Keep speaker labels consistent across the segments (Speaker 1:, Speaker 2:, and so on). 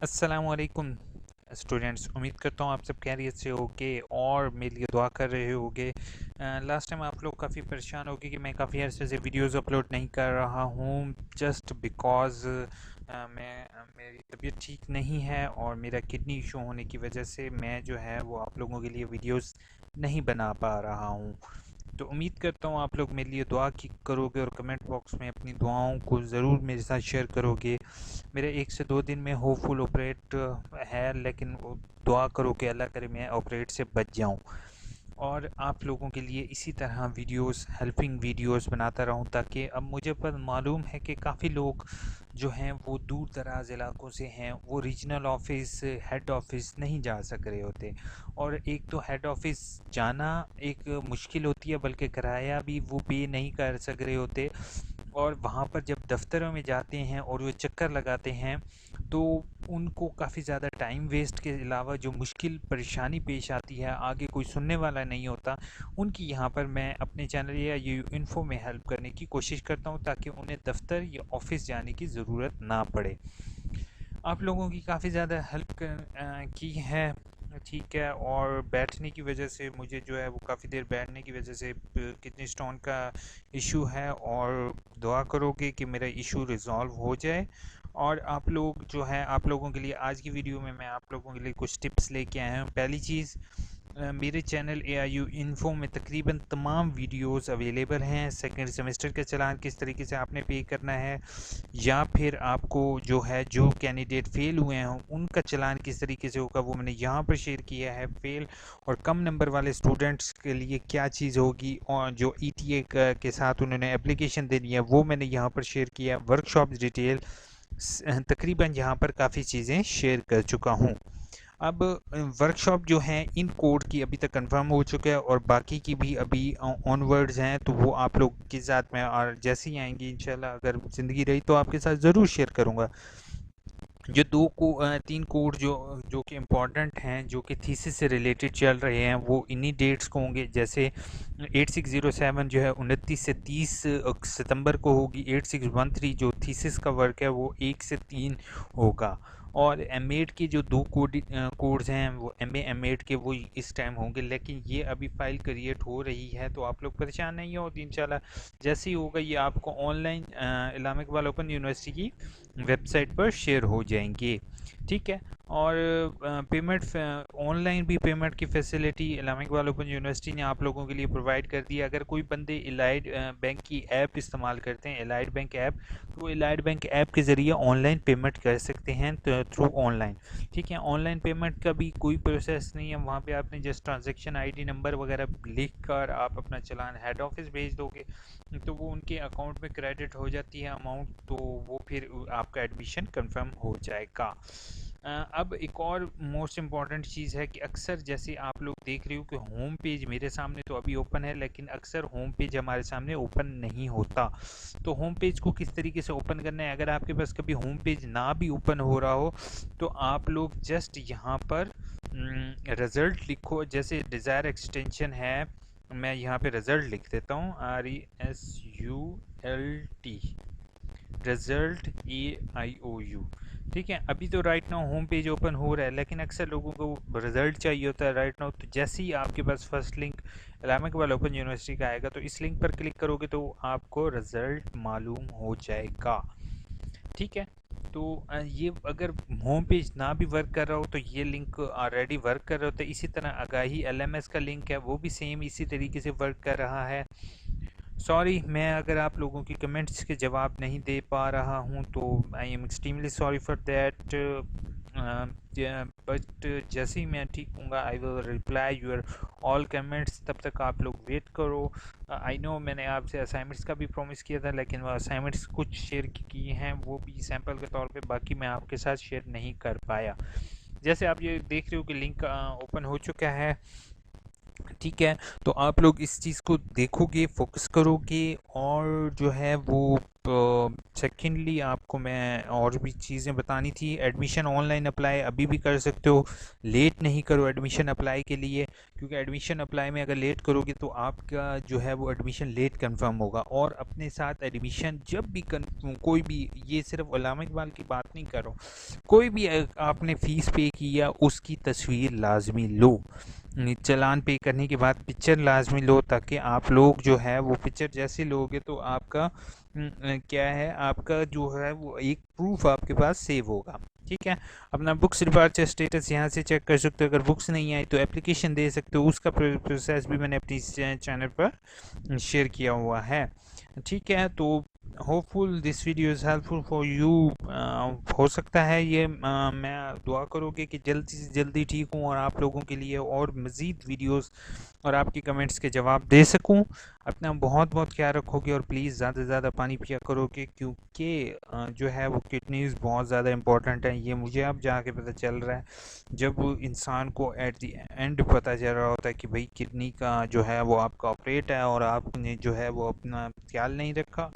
Speaker 1: अस्सलामुअलैकुम स्टूडेंट्स, उम्मीद करता हूँ आप सब खैरियत से होगे और मेरे लिए दुआ कर रहे होगे। लास्ट टाइम आप लोग काफ़ी परेशान होगे कि मैं काफ़ी अर्से से वीडियोस अपलोड नहीं कर रहा हूँ, जस्ट बिकॉज़ मेरी तबीयत ठीक नहीं है और मेरा किडनी इशू होने की वजह से मैं जो है वो आप लोगों के लिए वीडियोस नहीं बना पा रहा हूँ। तो उम्मीद करता हूँ आप लोग मेरे लिए दुआ की करोगे और कमेंट बॉक्स में अपनी दुआओं को ज़रूर मेरे साथ शेयर करोगे। मेरे 1 से 2 दिन में होपफुल ऑपरेट है, लेकिन वो दुआ करो कि अल्लाह करे मैं ऑपरेट से बच जाऊं और आप लोगों के लिए इसी तरह वीडियोस, हेल्पिंग वीडियोस बनाता रहूं, ताकि अब मुझे पर मालूम है कि काफ़ी लोग जो हैं वो दूर दराज इलाकों से हैं, वो रीजनल ऑफिस, हेड ऑफिस नहीं जा सक रहे होते। और एक तो हेड ऑफिस जाना एक मुश्किल होती है, बल्कि किराया भी वो पे नहीं कर सक रहे होते। और वहाँ पर जब दफ्तरों में जाते हैं और वो चक्कर लगाते हैं तो उनको काफ़ी ज़्यादा टाइम वेस्ट के अलावा जो मुश्किल परेशानी पेश आती है, आगे कोई सुनने वाला नहीं होता, उनकी यहाँ पर मैं अपने चैनल या यू इन्फो में हेल्प करने की कोशिश करता हूँ, ताकि उन्हें दफ्तर या ऑफिस जाने की ज़रूरत ना पड़े। आप लोगों की काफ़ी ज़्यादा हेल्प की है, ठीक है। और बैठने की वजह से मुझे जो है वो काफ़ी देर बैठने की वजह से किडनी स्टोन का इशू है, और दुआ करोगे कि मेरा इशू रिज़ॉल्व हो जाए। और आप लोग जो है, आप लोगों के लिए आज की वीडियो में मैं आप लोगों के लिए कुछ टिप्स लेके आया हूँ। पहली चीज़, मेरे चैनल AIU इन्फो में तकरीबन तमाम वीडियोस अवेलेबल हैं। सेकंड सेमेस्टर का चालान किस तरीके से आपने पे करना है, या फिर आपको जो है, जो कैंडिडेट फेल हुए हैं उनका चालान किस तरीके से होगा, वो मैंने यहाँ पर शेयर किया है। फेल और कम नंबर वाले स्टूडेंट्स के लिए क्या चीज़ होगी, और जो ETA के साथ उन्होंने एप्लीकेशन देनी है वो मैंने यहाँ पर शेयर किया है। वर्कशॉप डिटेल तकरीबन यहाँ पर काफ़ी चीज़ें शेयर कर चुका हूँ। अब वर्कशॉप जो हैं इन कोड की अभी तक कंफर्म हो चुका है, और बाकी की भी अभी ऑनवर्ड्स हैं, तो वो आप लोग के साथ में और जैसे ही आएंगी इंशाल्लाह, अगर ज़िंदगी रही तो आपके साथ ज़रूर शेयर करूँगा। जो तीन कोड जो कि इम्पोर्टेंट हैं, जो कि थीसिस से रिलेटेड चल रहे हैं, वो इन्हीं डेट्स को होंगे। जैसे 8607 जो है 29 से 30 सितंबर को होगी। 8613 जो थीसिस का वर्क है वो 1 से 3 होगा। और एम एड के जो दो कोड्स हैं, वो एम एड के, वो इस टाइम होंगे, लेकिन ये अभी फाइल क्रिएट हो रही है, तो आप लोग परेशान नहीं हो इंशाल्लाह। जैसे ही होगा ये आपको online Islamic Iqbal open university की वेबसाइट पर शेयर हो जाएंगे, ठीक है। और पेमेंट, ऑनलाइन भी पेमेंट की facility Islamic Iqbal open university ने आप लोगों के लिए प्रोवाइड कर दी है। अगर कोई बंदे एलाइड बैंक की ऐप इस्तेमाल करते हैं, एलाइड बैंक ऐप, तो एलाइड बैंक ऐप के ज़रिए ऑनलाइन पेमेंट कर सकते हैं थ्रू ऑनलाइन, ठीक है। ऑनलाइन पेमेंट का भी कोई प्रोसेस नहीं है, वहाँ पे आपने जस्ट ट्रांजैक्शन आईडी नंबर वगैरह लिख कर आप अपना चालान हेड ऑफिस भेज दोगे, तो वो उनके अकाउंट में क्रेडिट हो जाती है अमाउंट, तो वो फिर आपका एडमिशन कंफर्म हो जाएगा। अब एक और मोस्ट इम्पॉर्टेंट चीज़ है कि अक्सर जैसे आप लोग देख रहे हो कि होम पेज मेरे सामने तो अभी ओपन है, लेकिन अक्सर होम पेज हमारे सामने ओपन नहीं होता। तो होम पेज को किस तरीके से ओपन करना है, अगर आपके पास कभी होम पेज ना भी ओपन हो रहा हो, तो आप लोग जस्ट यहाँ पर रिज़ल्ट लिखो। जैसे डिज़ायर एक्सटेंशन है, मैं यहाँ पे रिज़ल्ट लिख देता हूँ, RESULT, रिजल्ट AIOU, ठीक है। अभी तो right now home page open हो रहा है, लेकिन अक्सर लोगों को रिजल्ट चाहिए होता है राइट नाउ। तो जैसे ही आपके पास first link Islamic Iqbal open university का आएगा, तो इस लिंक पर क्लिक करोगे तो आपको रिजल्ट मालूम हो जाएगा, ठीक है। तो ये अगर होम पेज ना भी वर्क कर रहा हो, तो ये लिंक ऑलरेडी वर्क कर रहा होता है। इसी तरह आगाही LMS का लिंक है, वो भी सेम इसी तरीके से वर्क कर रहा है। सॉरी, मैं अगर आप लोगों की कमेंट्स के जवाब नहीं दे पा रहा हूँ, तो I am extremely sorry for that, but जैसे ही मैं ठीक हूँगा I will reply your all comments. तब तक आप लोग वेट करो। आई नो मैंने आपसे असाइनमेंट्स का भी प्रॉमिस किया था, लेकिन वो असाइनमेंट्स कुछ शेयर किए हैं, वो भी सैम्पल के तौर पे, बाकी मैं आपके साथ शेयर नहीं कर पाया। जैसे आप ये देख रहे हो कि लिंक ओपन हो चुका है, ठीक है, तो आप लोग इस चीज़ को देखोगे, फोकस करोगे और जो है वो सेकेंडली आपको मैं और भी चीज़ें बतानी थी। एडमिशन ऑनलाइन अप्लाई अभी भी कर सकते हो, लेट नहीं करो एडमिशन अप्लाई के लिए, क्योंकि एडमिशन अप्लाई में अगर लेट करोगे तो आपका जो है वो एडमिशन लेट कंफर्म होगा। और अपने साथ एडमिशन जब भी कोई भी, ये सिर्फ अलामा इकबाल की बात नहीं करो, कोई भी आपने फ़ीस पे की या उसकी तस्वीर लाजमी लो। चालान पे करने के बाद पिक्चर लाजमी लो, ताकि आप लोग जो है वो पिक्चर जैसे लोगे तो आपका क्या है, आपका जो है वो एक प्रूफ आपके पास सेव होगा। ठीक है, अपना बुक्स डिपार्चर स्टेटस यहाँ से चेक कर सकते हो। अगर बुक्स नहीं आई तो एप्लीकेशन दे सकते हो, उसका प्रोसेस भी मैंने अपनी चैनल पर शेयर किया हुआ है। ठीक है, तो hopeful this video is helpful for you. हो सकता है ये मैं दुआ करोगे कि जल्दी से जल्दी ठीक हूँ और आप लोगों के लिए और मज़ीद वीडियोस और आपके कमेंट्स के जवाब दे सकूँ। अपना बहुत बहुत ख्याल रखोगे और प्लीज़ ज़्यादा से ज़्यादा पानी पिया करोगे, क्योंकि जो है वो किडनीज़ बहुत ज़्यादा इंपॉर्टेंट है। ये मुझे अब जाके पता चल रहा है, जब इंसान को एट द एंड पता चल रहा होता है कि भाई किडनी का जो है वो आपका ऑपरेट है और आपने जो है वो अपना ख्याल नहीं रखा।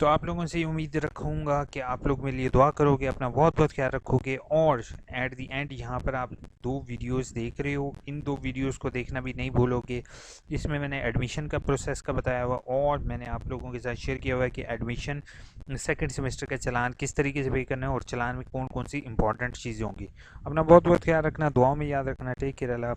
Speaker 1: तो आप लोगों से ये उम्मीद रखूँगा कि आप लोग मेरे लिए दुआ करोगे, अपना बहुत बहुत ख्याल रखोगे। और एट द एंड यहाँ पर आप दो वीडियोस देख रहे हो, इन दो वीडियोस को देखना भी नहीं भूलोगे। इसमें मैंने एडमिशन का प्रोसेस का बताया हुआ और मैंने आप लोगों के साथ शेयर किया हुआ है कि एडमिशन सेकंड सेमेस्टर का चालान किस तरीके से पे करना है और चालान में कौन कौन सी इंपॉर्टेंट चीज़ें होंगी। अपना बहुत बहुत ख्याल रखना, दुआओं में याद रखना। टेक केयर, अल्लाह।